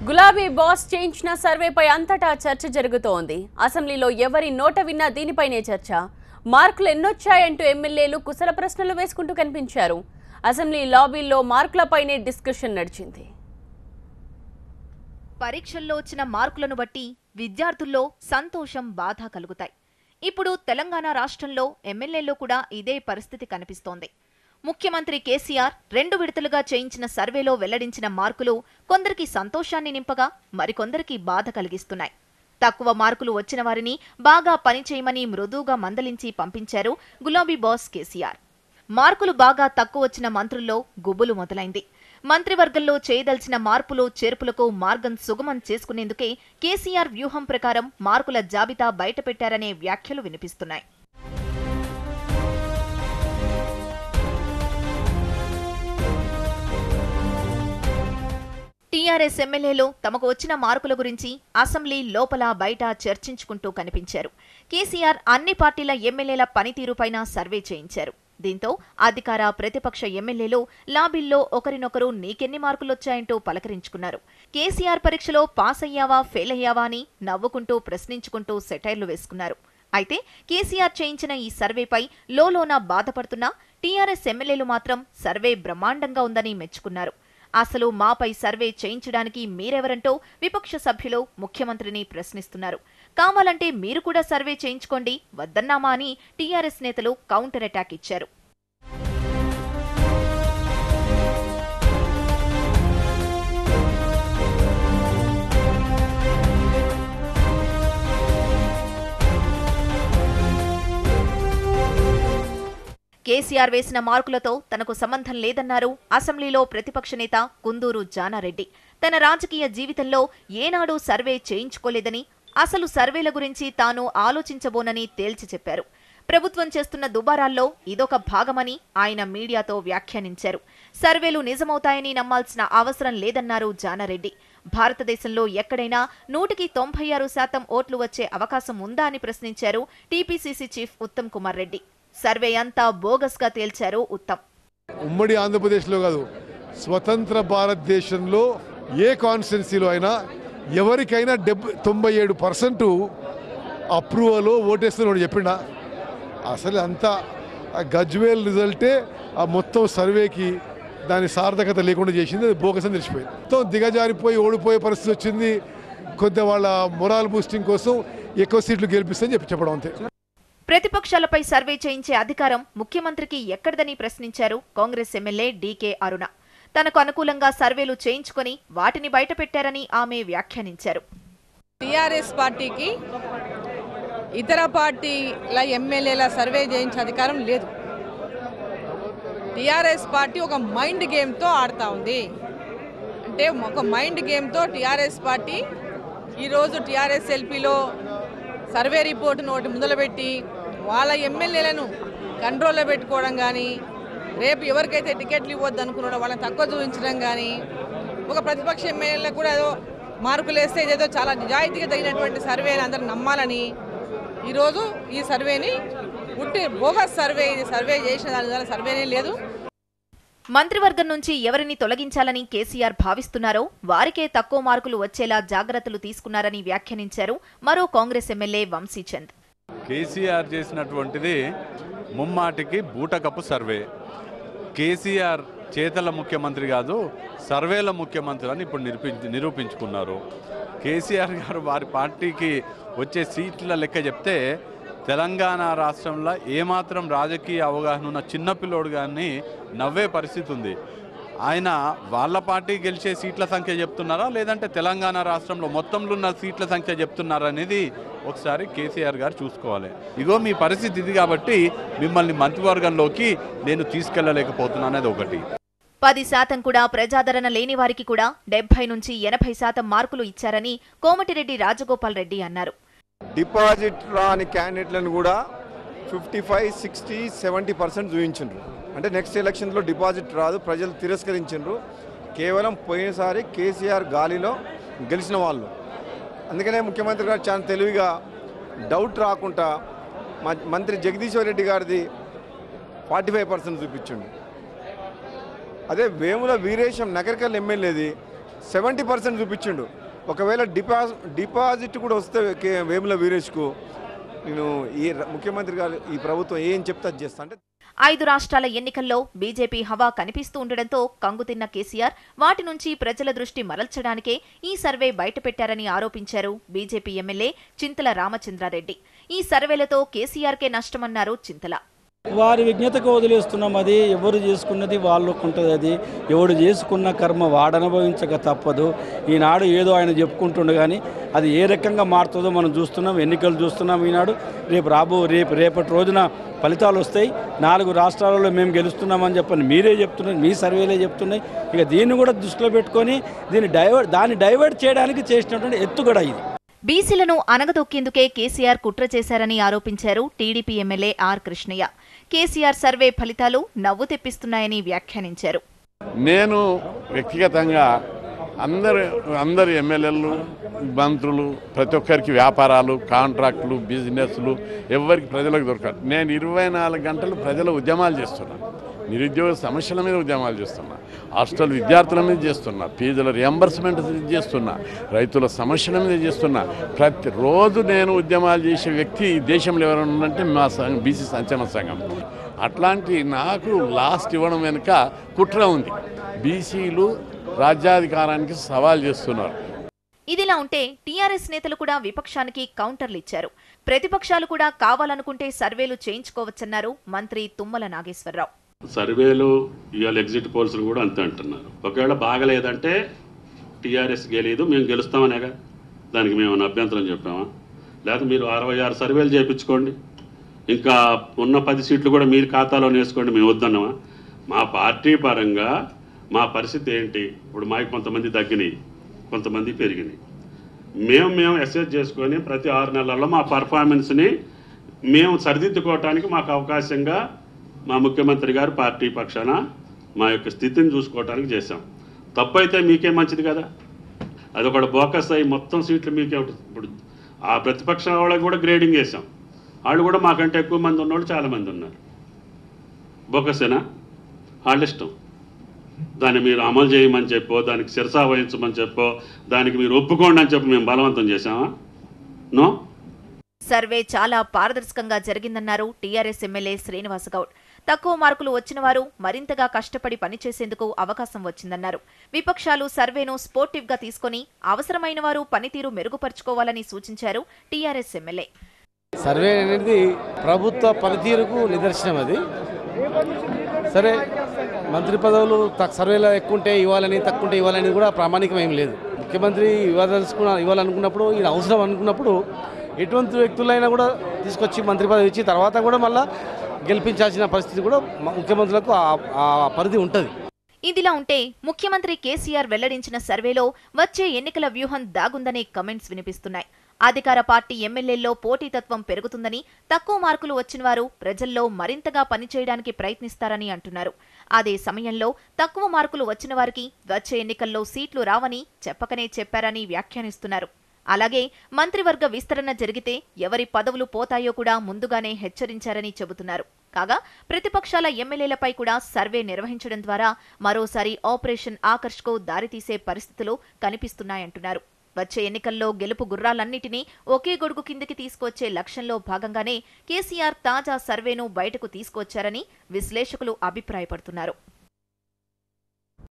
గులాబీ బాస్ చేయించిన సర్వేపై అంతటా చర్చ జరుగుతోంది. అసెంబ్లీలో ఎవరి నోట విన్నా దీనిపైనే చర్చ. మార్కులు ఎన్నొచ్చాయంటూ ఎమ్మెల్యేలు కుశల ప్రశ్నలు వేసుకుంటూ కనిపించారు. అసెంబ్లీ లాబీల్లో మార్కులపైనే డిస్కషన్ నడిచింది. పరీక్షల్లో వచ్చిన మార్కులను బట్టి విద్యార్థుల్లో సంతోషం, బాధ కలుగుతాయి. ఇప్పుడు తెలంగాణ రాష్ట్రంలో ఎమ్మెల్యేల్లో కూడా ఇదే పరిస్థితి కనిపిస్తోంది. ముఖ్యమంత్రి కేసీఆర్ 2 విడతలుగా చేయించిన సర్వేలో వెల్లడించిన మార్కులు కొందరికి సంతోషాన్ని నింపగా మరికొందరికి బాధ కలిగిస్తున్నాయి. తక్కువ మార్కులు వచ్చిన వారిని బాగా పనిచేయమని మృదువుగా మందలించి పంపించారు గులాబీ బాస్ కేసీఆర్. మార్కులు బాగా తక్కువ వచ్చిన మంత్రుల్లో గుబులు మొదలైంది. మంత్రివర్గంలో చేయదల్చిన మార్పులు చేర్పులకు మార్గం సుగమం చేసుకునేందుకే కేసీఆర్ వ్యూహం ప్రకారం మార్కుల జాబితా బయటపెట్టారనే వ్యాఖ్యలు వినిపిస్తున్నాయి. టీఆర్ఎస్ ఎమ్మెల్యేలు తమకు వచ్చిన మార్కుల గురించి అసెంబ్లీ లోపల బయట చర్చించుకుంటూ కనిపించారు. కేసీఆర్ అన్ని పార్టీల ఎమ్మెల్యేల పనితీరుపైన సర్వే చేయించారు. దీంతో అధికార ప్రతిపక్ష ఎమ్మెల్యేలు లాబీల్లో ఒకరినొకరు నీకెన్ని మార్కులొచ్చాయంటూ పలకరించుకున్నారు. కేసీఆర్ పరీక్షలో పాస్ అయ్యావా ఫెయిల్ అయ్యావా అని నవ్వుకుంటూ ప్రశ్నించుకుంటూ సెటైర్లు వేసుకున్నారు. అయితే కేసీఆర్ చేయించిన ఈ సర్వేపై లోలోన బాధపడుతున్నా టీఆర్ఎస్ ఎమ్మెల్యేలు మాత్రం సర్వే బ్రహ్మాండంగా ఉందని మెచ్చుకున్నారు. అసలు మాపై సర్వే చేయించడానికి మీరెవరంటూ విపక్ష సభ్యులు ముఖ్యమంత్రిని ప్రశ్నిస్తున్నారు. కావాలంటే మీరు కూడా సర్వే చేయించుకోండి వద్దన్నామా అని టీఆర్ఎస్ నేతలు కౌంటర్ అటాక్ ఇచ్చారు. కేసీఆర్ వేసిన మార్కులతో తనకు సంబంధం లేదన్నారు అసెంబ్లీలో ప్రతిపక్ష నేత కుందూరు జానారెడ్డి. తన రాజకీయ జీవితంలో ఏనాడూ సర్వే చేయించుకోలేదని, అసలు సర్వేల గురించి తాను ఆలోచించబోనని తేల్చి చెప్పారు. ప్రభుత్వం చేస్తున్న దుబారాల్లో ఇదొక భాగమని ఆయన మీడియాతో వ్యాఖ్యానించారు. సర్వేలు నిజమవుతాయని నమ్మాల్సిన అవసరం లేదన్నారు జానారెడ్డి. భారతదేశంలో ఎక్కడైనా 196% ఓట్లు వచ్చే అవకాశం ఉందా అని ప్రశ్నించారు TPCC chief Uttam Kumar Reddy. Survey అంతా బోగస్ గా తేల్చారు ఉత్తమ్. ఉమ్మడి ఆంధ్రప్రదేశ్లో కాదు, స్వతంత్ర భారతదేశంలో ఏ కాన్స్టిట్యున్సీలో అయినా ఎవరికైనా 97% అప్రూవల్ ఓటేస్తున్న చెప్పిండా? అసలు అంతా గజ్వేల్ రిజల్టే ఆ మొత్తం సర్వేకి దాని సార్థకత లేకుండా చేసింది. అది బోగస్ అని తెలిసిపోయింది. మొత్తం దిగజారిపోయి ఓడిపోయే పరిస్థితి వచ్చింది. కొద్ది వాళ్ళ మొరాల్ బూస్టింగ్ కోసం ఎక్కువ సీట్లు గెలిపిస్తని చెప్పడం అంతే. ప్రతిపక్షాలపై సర్వే చేయించే అధికారం ముఖ్యమంత్రికి ఎక్కడదని ప్రశ్నించారు కాంగ్రెస్ ఎమ్మెల్యే డీకే అరుణ. తనకు అనుకూలంగా సర్వేలు చేయించుకొని వాటిని బయటపెట్టారని ఆమె వ్యాఖ్యానించారు. టీఆర్ఎస్ పార్టీకి ఇతర పార్టీల ఎమ్మెల్యేల సర్వే చేయించే అధికారం లేదు. టీఆర్ఎస్ పార్టీ ఒక మైండ్ గేమ్తో ఆడుతూ ఉంది. అంటే ఒక మైండ్ గేమ్తో టీఆర్ఎస్ పార్టీ ఈరోజు టీఆర్ఎస్ ఎల్పీలో సర్వే రిపోర్టును ఒకటి మొదలుపెట్టి వాళ్ళ ఎమ్మెల్యేలను కంట్రోల్లో పెట్టుకోవడం కానీ, రేపు ఎవరికైతే టికెట్లు ఇవ్వద్దు అనుకున్నాడో వాళ్ళని తక్కువ చూపించడం కానీ, ఒక ప్రతిపక్ష ఎమ్మెల్యేలకు కూడా ఏదో మార్కులు వేస్తే ఇదేదో చాలా నిజాయితీగా తగినటువంటి సర్వేని అందరూ నమ్మాలని ఈరోజు ఈ సర్వేని బోగస్ సర్వే, ఇది సర్వే చేసిన దాని ద్వారా సర్వేనే లేదు. మంత్రివర్గం నుంచి ఎవరిని తొలగించాలని కేసీఆర్ భావిస్తున్నారో వారికే తక్కువ మార్కులు వచ్చేలా జాగ్రత్తలు తీసుకున్నారని వ్యాఖ్యానించారు మరో కాంగ్రెస్ ఎమ్మెల్యే వంశీచంద్. కేసీఆర్ చేసినటువంటిది ముమ్మాటికి బూటకపు సర్వే. కేసీఆర్ చేతల ముఖ్యమంత్రి కాదు, సర్వేల ముఖ్యమంత్రి అని ఇప్పుడు నిరూపించుకున్నారు. కేసీఆర్ గారు వారి పార్టీకి వచ్చే సీట్ల లెక్క చెప్తే తెలంగాణ రాష్ట్రంలో ఏమాత్రం రాజకీయ అవగాహన ఉన్న చిన్నపిల్లోడు కానీ నవ్వే పరిస్థితి ఉంది. ఆయన వాళ్ళ పార్టీ గెలిచే సీట్ల సంఖ్య చెప్తున్నారా, లేదంటే తెలంగాణ రాష్ట్రంలో మొత్తంలో ఉన్న సీట్ల సంఖ్య చెప్తున్నారా అనేది ఒకసారి కేసీఆర్ గారు చూసుకోవాలి. ఇగో మీ పరిస్థితి ఇది కాబట్టి మిమ్మల్ని మంత్రివర్గంలోకి నేను తీసుకెళ్లలేకపోతున్నా అనేది ఒకటి. 10% కూడా ప్రజాదరణ లేని వారికి కూడా 70 నుంచి 80% మార్కులు ఇచ్చారని కోమటిరెడ్డి రాజగోపాల్ రెడ్డి అన్నారు. డిపాజిట్ రాని క్యాండిడేట్లను కూడా 55, 60, 70% చూపించారు. అంటే నెక్స్ట్ ఎలక్షన్లో డిపాజిట్ రాదు, ప్రజలు తిరస్కరించారు. కేవలం పోయినసారి కేసీఆర్ గాలిలో గెలిచిన వాళ్ళు. అందుకనే ముఖ్యమంత్రి గారు చాలా తెలివిగా డౌట్ రాకుండా మంత్రి జగదీశ్వర్ రెడ్డి గారిది 45% చూపించండు. అదే వేముల వీరేశం నగరికల్ ఎమ్మెల్యేది 70% చూపించిండు. ఒకవేళ డిపాజిట్ కూడా వస్తే వేముల వీరేష్కు నేను ఈ ముఖ్యమంత్రి గారు ఈ ప్రభుత్వం ఏం చెప్తే అది చేస్తా అంటే 5 రాష్ట్రాల ఎన్నికల్లో బీజేపీ హవా కనిపిస్తూ ఉండడంతో కంగుతిన్న కేసీఆర్ వాటి నుంచి ప్రజల దృష్టి మరల్చడానికే ఈ సర్వే బయటపెట్టారని ఆరోపించారు బీజేపీ ఎమ్మెల్యే చింతల రామచంద్రారెడ్డి. ఈ సర్వేలతో కేసీఆర్కే నష్టమన్నారు చింతల. వారి విజ్ఞతకు వదిలేస్తున్నాం. అది ఎవరు చేసుకున్నది వాళ్ళకు ఉంటుంది. అది ఎవడు చేసుకున్న కర్మ వాడనుభవించక తప్పదు. ఈనాడు ఏదో ఆయన చెప్పుకుంటుండే కానీ అది ఏ రకంగా మారుతుందో మనం చూస్తున్నాం. ఎన్నికలు చూస్తున్నాం. ఈనాడు రేపటి రోజున ఫలితాలు వస్తాయి. 4 రాష్ట్రాలలో మేము గెలుస్తున్నామని చెప్పని మీరే చెప్తున్నారు, మీ సర్వేలే చెప్తున్నాయి. ఇక దీన్ని కూడా దృష్టిలో పెట్టుకొని దాన్ని డైవర్ట్ చేయడానికి చేసినటువంటి ఎత్తుగడ ఇది. బీసీలను అనగదొక్కేందుకే కేసీఆర్ కుట్ర చేశారని ఆరోపించారు TDP MLA R Krishnaiah. KCR survey ఫలితాలు నవ్వు తెప్పిస్తున్నాయని వ్యాఖ్యానించారు. నేను వ్యక్తిగతంగా అందరు ఎమ్మెల్యేలు, మంత్రులు, ప్రతి ఒక్కరికి వ్యాపారాలు, కాంట్రాక్టులు, బిజినెస్లు ఎవరికి ప్రజలకు దొరకదు. నేను 24 గంటలు ప్రజల ఉద్యమాలు చేస్తున్నా. నిరుద్యోగ సమస్యల మీద ఉద్యమాలు చేస్తున్నా, హాస్టల్ విద్యార్థుల మీద చేస్తున్నా, ఫీజుల రియంబర్స్మెంట్ చేస్తున్నా, రైతుల సమస్యల మీద చేస్తున్నా. ప్రతిరోజు నేను ఉద్యమాలు చేసే వ్యక్తి ఈ దేశంలో ఎవరైనా ఉందంటే మా బీసీ సంక్షేమ సంఘం. అట్లాంటి నాకు లాస్ట్ ఇవ్వడం వెనుక కుట్ర ఉంది. బీసీలు రాజ్యాధికారానికి సవాల్ చేస్తున్నారు. ఇదిలా ఉంటే టీఆర్ఎస్ నేతలు కూడా విపక్షానికి కౌంటర్లు ఇచ్చారు. ప్రతిపక్షాలు కూడా కావాలనుకుంటే సర్వేలు చేయించుకోవచ్చన్నారు మంత్రి తుమ్మల నాగేశ్వరరావు. సర్వేలు ఇవాళ ఎగ్జిట్ పోల్స్లు కూడా అంతే అంటున్నారు. ఒకవేళ బాగలేదంటే టీఆర్ఎస్ గెలీదు, మేము గెలుస్తామనేగా, దానికి మేము అభ్యంతరం చెప్పామా? లేకపోతే మీరు 66 సర్వేలు చేయించుకోండి, ఇంకా ఉన్న 10 సీట్లు కూడా మీరు ఖాతాలో వేసుకోండి, మేము వద్దన్నామా? మా పార్టీ పరంగా మా పరిస్థితి ఏంటి? ఇప్పుడు మాకు కొంతమంది తగ్గినాయి, కొంతమంది పెరిగినాయి. మేము అసెస్ చేసుకొని ప్రతి 6 నెలల్లో మా పర్ఫార్మెన్స్ని మేము సరిదిద్దుకోవటానికి మాకు అవకాశంగా మా ముఖ్యమంత్రి గారు పార్టీ పక్షాన మా యొక్క స్థితిని చూసుకోవటానికి చేశాం. తప్పు అయితే మీకే మంచిది కదా. అది ఒకటి బోకస్ అయ్యి మొత్తం సీట్లు మీకే ఉంటుంది. ఇప్పుడు ఆ ప్రతిపక్ష వాళ్ళకి కూడా గ్రేడింగ్ వేసాం. వాళ్ళు కూడా మాకంటే ఎక్కువ మంది ఉన్నవాళ్ళు చాలామంది ఉన్నారు. బోకసేనా? వాళ్ళ ఇష్టం. దాన్ని మీరు అమలు చేయమని చెప్పో, దానికి శిరసా వహించమని చెప్పో, దానికి మీరు ఒప్పుకోండి అని చెప్పి మేము బలవంతం చేశామా? నో. సర్వే చాలా పారదర్శకంగా జరిగిందన్నారు టీఆర్ఎస్ ఎమ్మెల్యే శ్రీనివాస్ గౌడ్. తక్కువ మార్కులు వచ్చిన వారు మరింతగా కష్టపడి పనిచేసేందుకు అవకాశం వచ్చిందన్నారు. విపక్షాలు సర్వేను స్పోర్టివ్ గా తీసుకుని అవసరమైన వారు పనితీరు మెరుగుపరుచుకోవాలని సూచించారు టీఆర్ఎస్ ఎమ్మెల్యే. సర్వే అనేది ప్రభుత్వ పనితీరుకు నిదర్శనం. అది సరే, మంత్రి పదవులు సర్వేలో ఎక్కువ ఉంటే ఇవ్వాలని, తక్కువ ఉంటే ఇవ్వాలని కూడా ప్రామాణికం ఏం లేదు. ముఖ్యమంత్రి ఇవ్వాలనుకున్నప్పుడు, ఈయన అవసరం అనుకున్నప్పుడు ఎటువంటి వ్యక్తులైనా కూడా తీసుకొచ్చి మంత్రి పదవి ఇచ్చి తర్వాత కూడా మళ్ళీ గెలిపించాల్సిన పరిస్థితి కూడా ముఖ్యమంత్రులకు ఆ పరిధి ఉంటుంది. ఇదిలా ఉంటే ముఖ్యమంత్రి కేసీఆర్ వెల్లడించిన సర్వేలో వచ్చే ఎన్నికల వ్యూహం దాగుందనే కమెంట్స్ వినిపిస్తున్నాయి. అధికార పార్టీ ఎమ్మెల్యేల్లో పోటీతత్వం పెరుగుతుందని, తక్కువ మార్కులు వచ్చిన వారు ప్రజల్లో మరింతగా పనిచేయడానికి ప్రయత్నిస్తారని అంటున్నారు. అదే సమయంలో తక్కువ మార్కులు వచ్చిన వారికి వచ్చే ఎన్నికల్లో సీట్లు రావని చెప్పకనే చెప్పారని వ్యాఖ్యానిస్తున్నారు. అలాగే మంత్రివర్గ విస్తరణ జరిగితే ఎవరి పదవులు పోతాయో కూడా ముందుగానే హెచ్చరించారని చెబుతున్నారు. కాగా ప్రతిపక్షాల ఎమ్మెల్యేలపై కూడా సర్వే నిర్వహించడం ద్వారా మరోసారి ఆపరేషన్ ఆకర్ష్కు దారితీసే పరిస్థితులు కనిపిస్తున్నాయంటున్నారు. వచ్చే ఎన్నికల్లో గెలుపు గుర్రాలన్నిటినీ ఒకే గొడుగు కిందికి తీసుకొచ్చే లక్ష్యంలో భాగంగానే కేసీఆర్ తాజా సర్వేను బయటకు తీసుకొచ్చారని విశ్లేషకులు అభిప్రాయపడుతున్నారు.